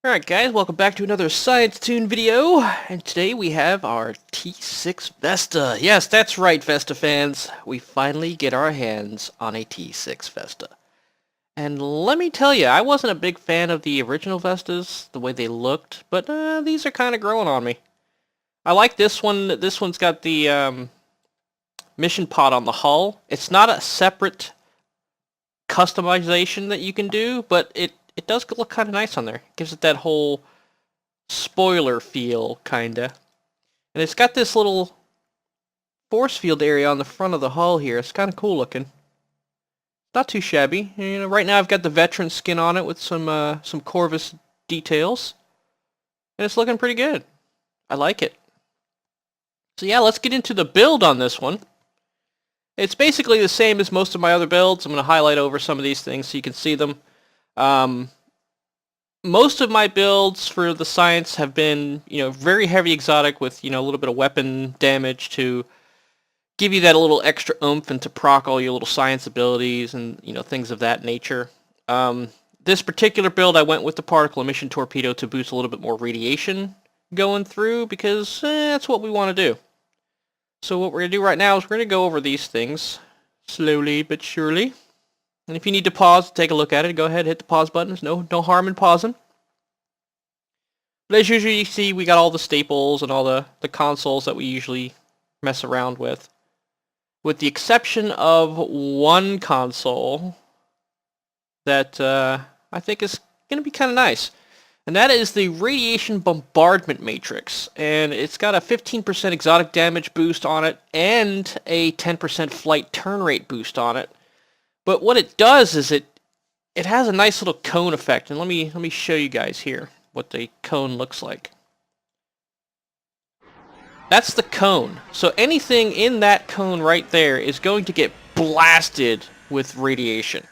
Alright guys, welcome back to another Science Toon video, and today we have our T6 Vesta. Yes, that's right, Vesta fans. We finally get our hands on a T6 Vesta. And let me tell you, I wasn't a big fan of the original Vestas, the way they looked, but these are kind of growing on me. I like this one. This one's got the mission pod on the hull. It's not a separate customization that you can do, but it does look kind of nice on there. It gives it that whole spoiler feel, kinda. And it's got this little force field area on the front of the hull here. It's kind of cool looking. Not too shabby. You know, right now I've got the veteran skin on it with some Corvus details, and it's looking pretty good. I like it. So yeah, let's get into the build on this one. It's basically the same as most of my other builds. I'm going to highlight over some of these things so you can see them. Most of my builds for the science have been, very heavy exotic with, a little bit of weapon damage to give you that a little extra oomph and to proc all your little science abilities and, things of that nature. This particular build, I went with the particle emission torpedo to boost a little bit more radiation going through because that's what we want to do. So what we're going to do right now is we're going to go over these things slowly but surely. And if you need to pause, take a look at it, go ahead, hit the pause button. There's no harm in pausing. But as usual, you see we got all the staples and all the consoles that we usually mess around with. With the exception of one console that I think is going to be kind of nice. And that is the Radiation Bombardment Matrix. And it's got a 15% exotic damage boost on it and a 10% flight turn rate boost on it. But what it does is it has a nice little cone effect, and let me show you guys here what the cone looks like. That's the cone. So anything in that cone right there is going to get blasted with radiation.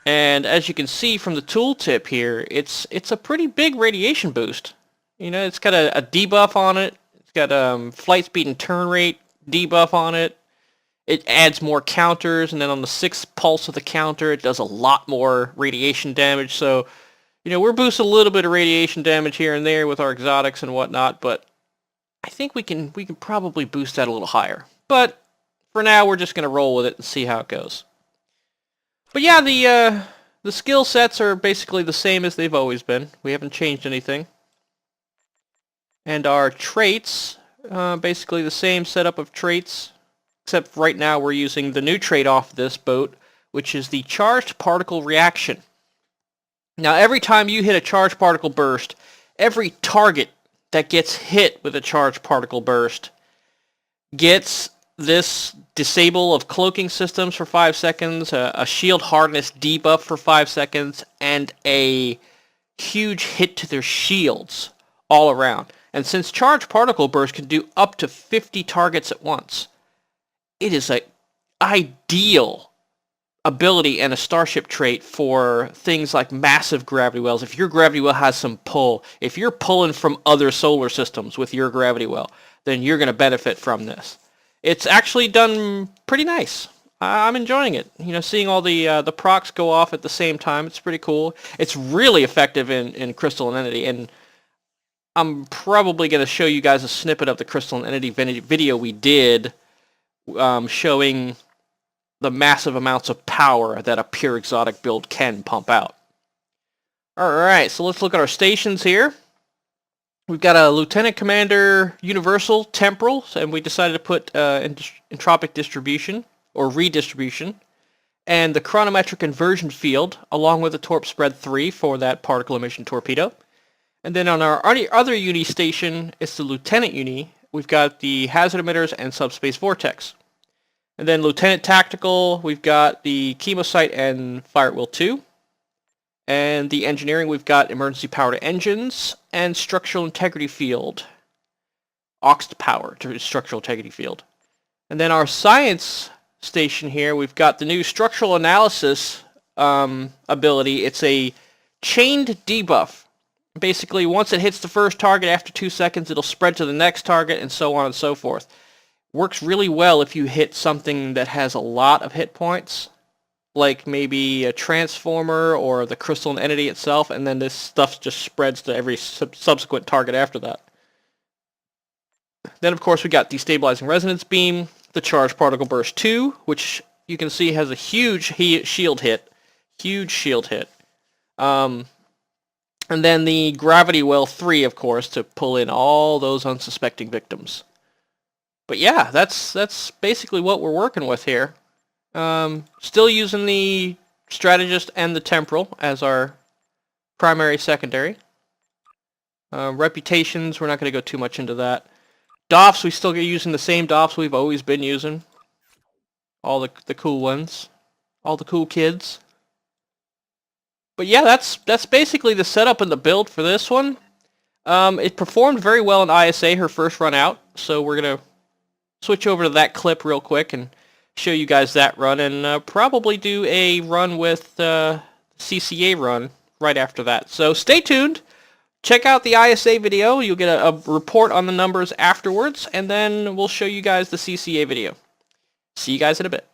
And as you can see from the tooltip here, it's a pretty big radiation boost. It's got a debuff on it. It's got flight speed and turn rate debuff on it. It adds more counters, and then on the 6th pulse of the counter, it does a lot more radiation damage. So, we're boosting a little bit of radiation damage here and there with our exotics and whatnot, but I think we can probably boost that a little higher. But for now, we're just going to roll with it and see how it goes. But yeah, the skill sets are basically the same as they've always been. We haven't changed anything. And our traits, basically the same setup of traits. Except right now we're using the new trait off this boat, which is the charged particle reaction. Now every time you hit a charged particle burst, every target that gets hit with a charged particle burst gets this disable of cloaking systems for 5 seconds, a shield hardness debuff for 5 seconds, and a huge hit to their shields all around. And since charged particle burst can do up to 50 targets at once, it is an ideal ability and a starship trait for things like massive gravity wells. If your gravity well has some pull, if you're pulling from other solar systems with your gravity well, then you're going to benefit from this. It's actually done pretty nice. I'm enjoying it. Seeing all the procs go off at the same time, it's pretty cool. It's really effective in Crystalline Entity, and I'm probably going to show you guys a snippet of the Crystalline Entity video we did showing the massive amounts of power that a pure exotic build can pump out. Alright, so let's look at our stations here. We've got a Lieutenant Commander Universal Temporal, and we decided to put entropic distribution, or redistribution, and the chronometric inversion field, along with the Torp Spread 3 for that particle emission torpedo. And then on our other uni station, it's the Lieutenant uni. We've got the hazard emitters and subspace vortex. And then Lieutenant Tactical, we've got the Chemosite and Fire at Will 2. And the engineering, we've got emergency power to engines and structural integrity field. Oxt power to structural integrity field. And then our science station here, we've got the new structural analysis ability. It's a chained debuff. Basically, once it hits the first target, after 2 seconds, it'll spread to the next target, and so on and so forth. Works really well if you hit something that has a lot of hit points, like maybe a transformer or the crystalline entity itself, and then this stuff just spreads to every subsequent target after that. Then, of course, we got Destabilizing Resonance Beam, the Charged Particle Burst 2, which you can see has a huge shield hit. Huge shield hit. And then the Gravity Well 3, of course, to pull in all those unsuspecting victims. But yeah, that's basically what we're working with here. Still using the Strategist and the Temporal as our primary secondary. Reputations, we're not going to go too much into that. Doffs, we still get using the same Doffs we've always been using. All the cool ones. All the cool kids. But yeah, that's basically the setup and the build for this one. It performed very well in ISA, her first run out. So we're going to switch over to that clip real quick and show you guys that run. And probably do a run with CCA run right after that. So stay tuned. Check out the ISA video. You'll get a report on the numbers afterwards, and then we'll show you guys the CCA video. See you guys in a bit.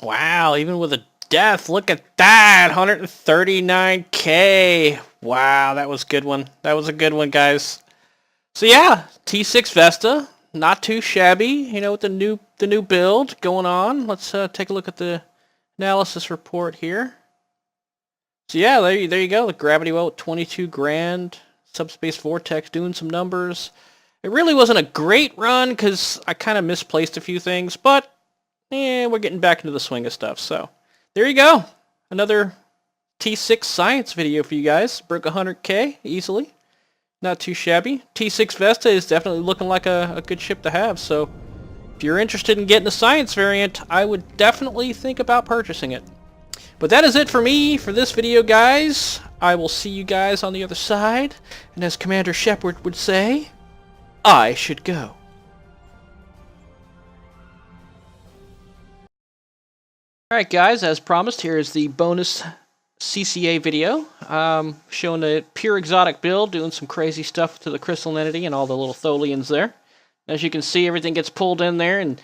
Wow, even with a death, look at that, 139k. Wow, that was a good one. That was a good one, guys. So yeah, T6 Vesta, not too shabby, you know, with the new build going on. Let's take a look at the analysis report here. So yeah, there you go. The Gravity Well at 22 grand. Subspace Vortex doing some numbers. It really wasn't a great run because I kind of misplaced a few things, but we're getting back into the swing of stuff. So there you go. Another T6 science video for you guys. Broke 100k easily. Not too shabby. T6 Vesta is definitely looking like a good ship to have. So if you're interested in getting a science variant, I would definitely think about purchasing it. But that is it for me for this video, guys. I will see you guys on the other side. And as Commander Shepard would say, I should go. Alright guys, as promised, here is the bonus CCA video. Showing a pure exotic build, doing some crazy stuff to the crystal entity and all the little Tholians there. As you can see, everything gets pulled in there and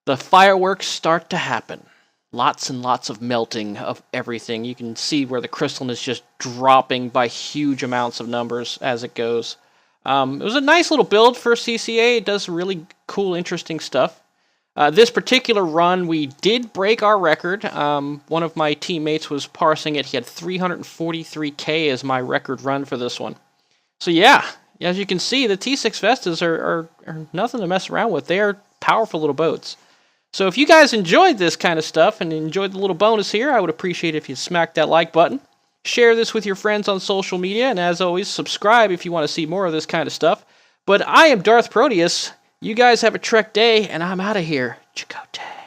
the fireworks start to happen. Lots and lots of melting of everything. You can see where the crystalline is just dropping by huge amounts of numbers as it goes. It was a nice little build for CCA. It does really cool, interesting stuff. This particular run, we did break our record. One of my teammates was parsing it. He had 343k as my record run for this one. So yeah, as you can see, the T6 Vestas are nothing to mess around with. They are powerful little boats. So if you guys enjoyed this kind of stuff and enjoyed the little bonus here, I would appreciate it if you smack that like button. Share this with your friends on social media, and as always, subscribe if you want to see more of this kind of stuff. But I am DarthProtius. You guys have a Trek day, and I'm out of here. Chakotay.